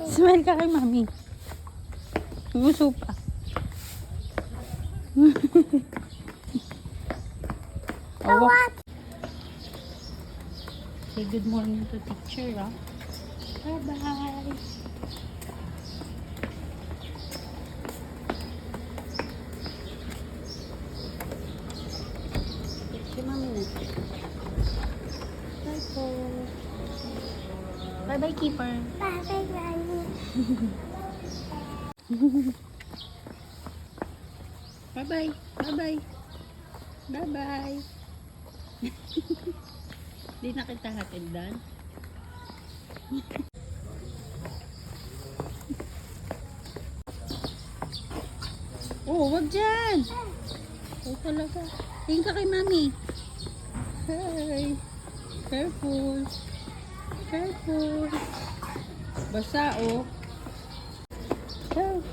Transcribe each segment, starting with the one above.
Smile ka kay mami. Gusto pa. What? Say good morning to teacher, ah. Bye-bye. Si mami na. Bye po. Bye-bye, keeper. Bye-bye, Granny. Bye-bye. Bye-bye. Bye-bye. Di na kita hatindan. Oh, wag dyan. Oh, talaga. Tingin ka kay mami. Hi. Careful. Careful. Basa, oh. Oh.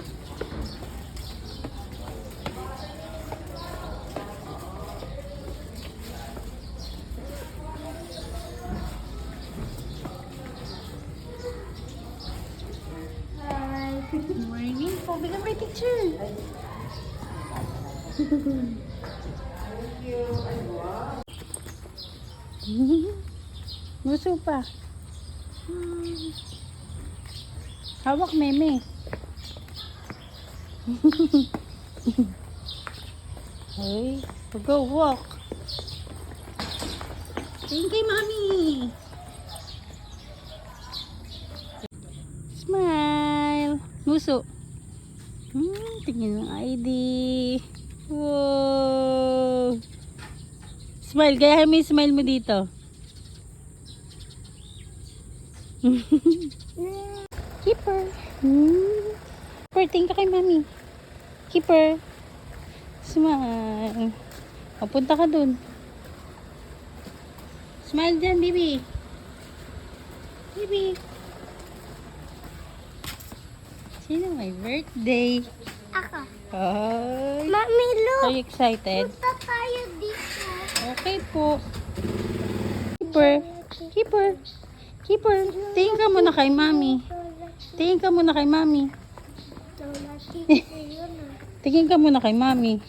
Good morning po. Bigyan may picture. Gusto pa. Hawak, meme. Hey, go walk. Thank you, mommy. Smile. Muso. Tingin ng ID. Wow. Smile. Gayahin mo yung smile mo dito. Keeper. Keeper, tingin ka kay mami. Keeper. Smile. Papunta ka dun. Smile dyan, baby. Baby. Sino may birthday? Ako. Hi. Mami, Are look. you excited? Punta tayo dito. Okay po. Keeper. Keeper. Keeper. Tingin ka muna kay mami. Tingin ka muna kay mami. Lola, picture yun ah. Tingin ka muna kay mami.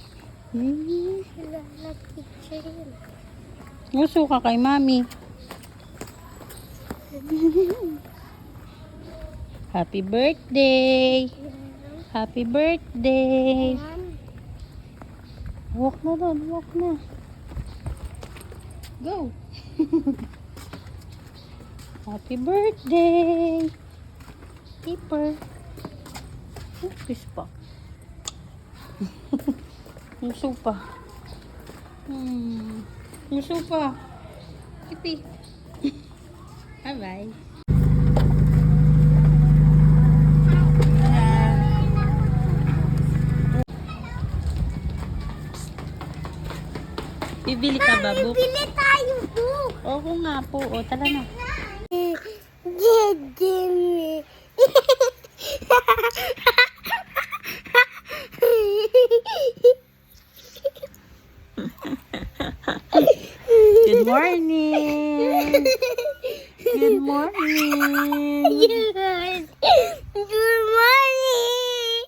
Lola, picture yun. Gusto ka kay mami. Happy birthday. Happy birthday. Walk na doon. Walk na. Go. Happy birthday. Keeper. Kiss pa. Gusto pa. Gusto pa. Kipi. Bye-bye. Bibili ka ba, Book? Bili tayo, book. Oo nga po. O, tala na. Jimmy. Good morning. Good morning. Good. Good morning.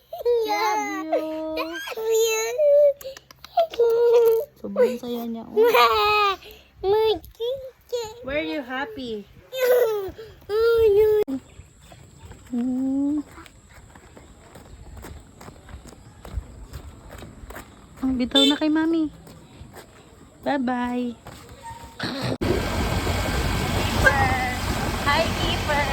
Love you. Love you. Sobrang saya niya. Oh. My teacher. Were you happy? Oh, no. Bitaw na kay mami. Bye-bye. Hi, Keeper.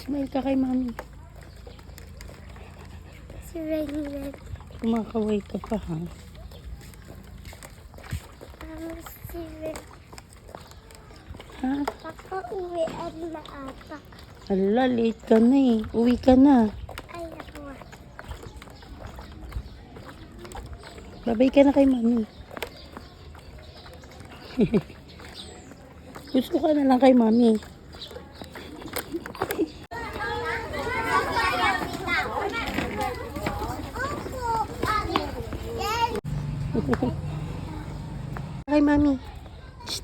Smile ka kay mami. Si Raylan. Kumakaway ka pa, ha? Si Raylan. Ha? Papa, uwian na ata. Hala, late ka na eh. Uwi ka na. Ay, ako. Babay ka na kay mami. Gusto ka na lang kay mami. Kay mami. Shh.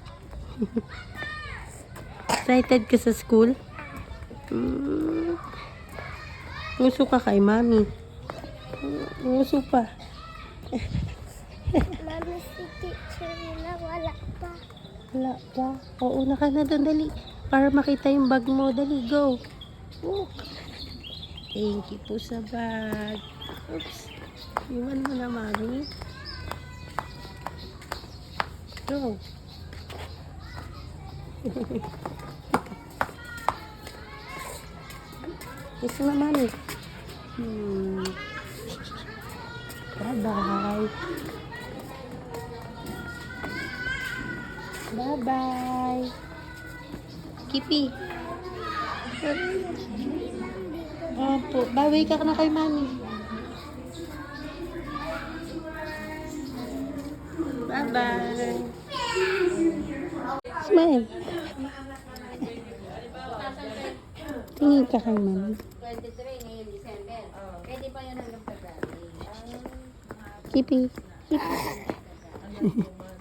Excited ka sa school? Gusto ka kay mami. Gusto pa. Mami, si teacher nila wala pa. Wala pa. Oo, ka na doon. Dali. Para makita yung bag mo. Dali, go. Oh. Thank you po sa bag. Oops. Iwan mo na, mami. Go. Kiss mo, mami. Bye-bye. Bye-bye. Kipi. Opo. Bawi ka na kay mami. Bye-bye. Smile. Tingin ka kay mami. 23 ngayon December. Pwede pa yun hanggang February. Kipi. Kipi.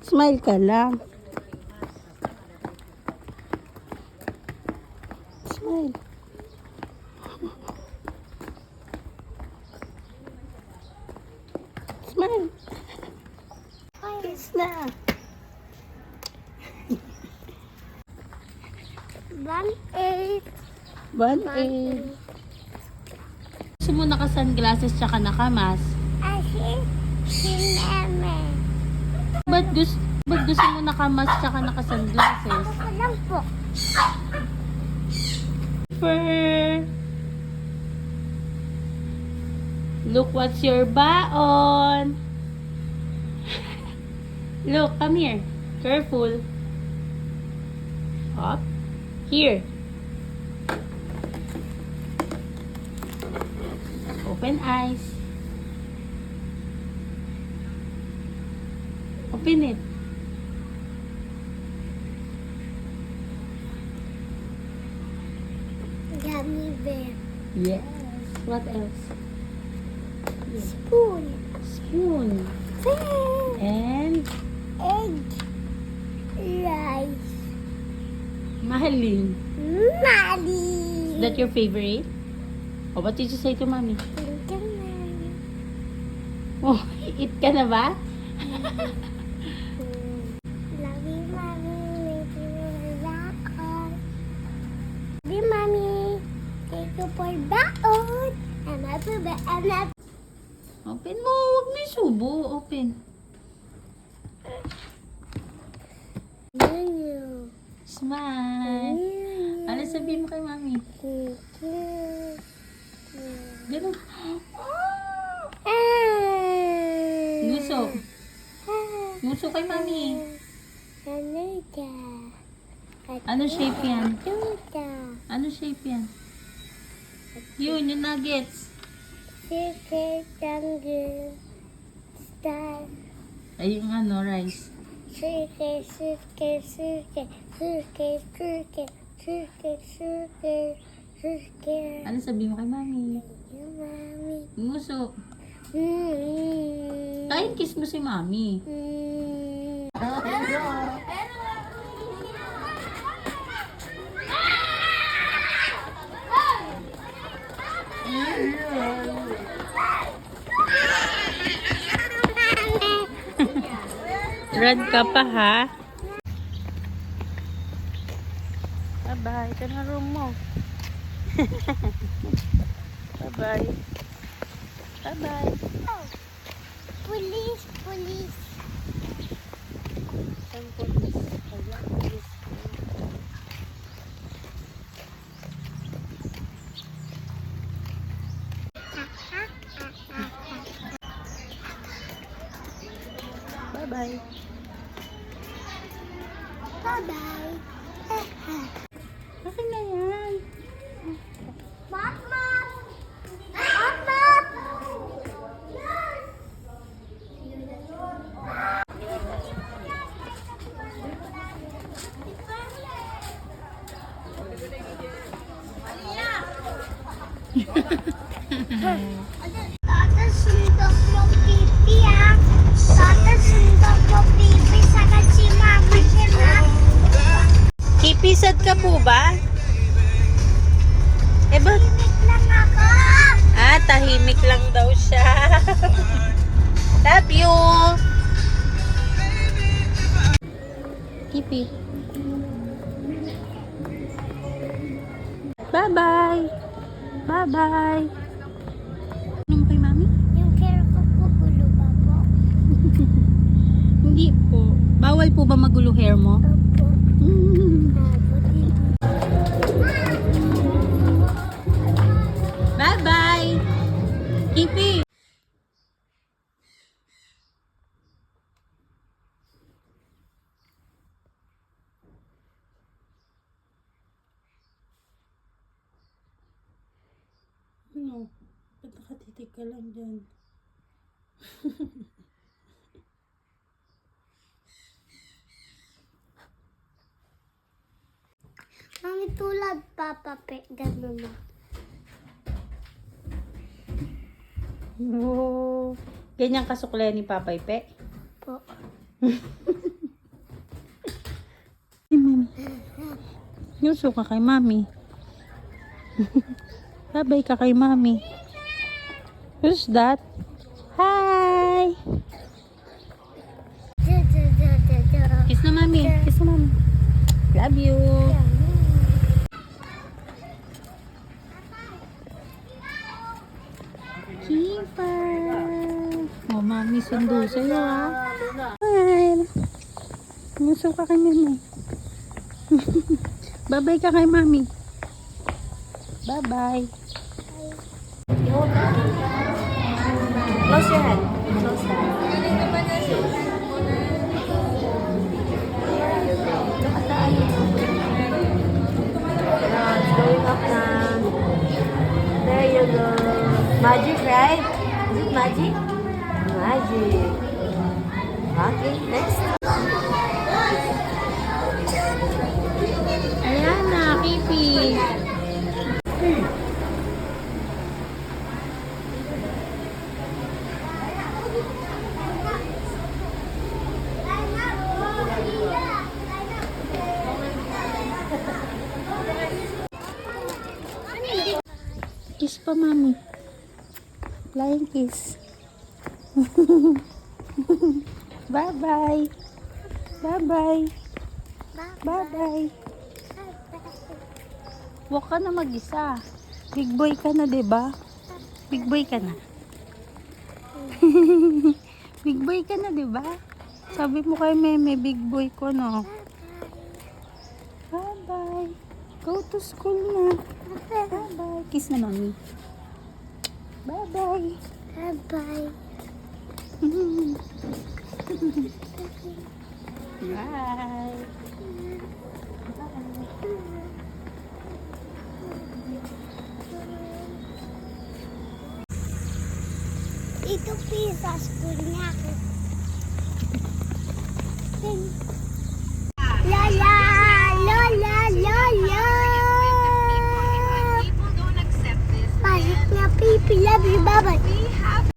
Smile ka lang. Smile. Smile. Kiss na. 1-8. 1-8. Gusto mo naka-sunglasses tsaka naka-mask? Asi, si Meme. Ba't gusto mo naka-mask tsaka naka-sunglasses? Ako lang po. Look what's your baon. Look, come here. Careful. Up. Here. Open eyes. Open it. Gummy bear. Yes. What else? Spoon. Spoon. Pen. And Egg. Rice. mahalin. Mali. Is that your favorite? Oh, what did you say to mommy? Oh, eat ka na ba? Love you, mommy. Make you baon. Love you, mommy. Take you for baon. And I put the and I Open mo. Huwag mo isubo. Open. you. Smile. Ano sabihin mo kay mami? Ganun. Nguso. Nguso kay mami. Ano shape yan? Ano shape yan? Yun, yung nuggets. Secret jungle star. Ay, yung ano, rice. Secret, secret, secret, secret, secret, secret, secret, secret. Ano sabihin mo kay mami? You, mommy. Nguso. Mm. Kahit kiss mo si mami. Mm. Rad ka pa, ha? Bye-bye. Ito na room mo. Bye-bye. Bye-bye. Police, police. Ang police. Ayan, police. Bye-bye. Bye-bye. Akin na yan. Tata, sundok mo pipi ah. Tata, sundok mo pipi. Sakit si mama sila. Kipisad ka po ba? Eh ba? Timik lang ako. Ah, tahimik lang daw siya. Love you. Kipi. Bye-bye. Bye-bye. Ano mo kay mami? Yung care ko po, gulo ba po? Hindi po. Bawal po ba magulo hair mo? Opo. Bye-bye. Kipi. Ano? Ba't nakatitig ka lang dyan? Mami, tulad Papa Pe, gano'n na. Oh, ganyan kasukle ni Papay Pe. Po. Yuso ka kay mami. Babay ka kay mami. Who's that? Hi! Kiss na mami. Kiss na mami. Love you. Keeper. Oh, mami sundo sa'yo ha. Hi. Yuso ka kay mami. Bye-bye ka kay mami. Bye-bye. Close your hand. Close that. It's going up na. There you go. Magic, right? Is it magic? Magic. Okay, next. Ayan na, Kipi. Kiss pa, mami. Flying kiss. Bye-bye. Bye-bye. Bye-bye. Huwag ka na mag-isa. Big boy ka na, diba? Big boy ka na. Big boy ka na, diba? Sabi mo kay Meme, big boy ko, no? Bye-bye. Go to school na. Bye-bye. Kiss na, mami. Bye-bye. Bye-bye. Bye. Ito pizza school niya ako. Lola! Lola! Lola! Pasok na pipi. Love you. Bye-bye.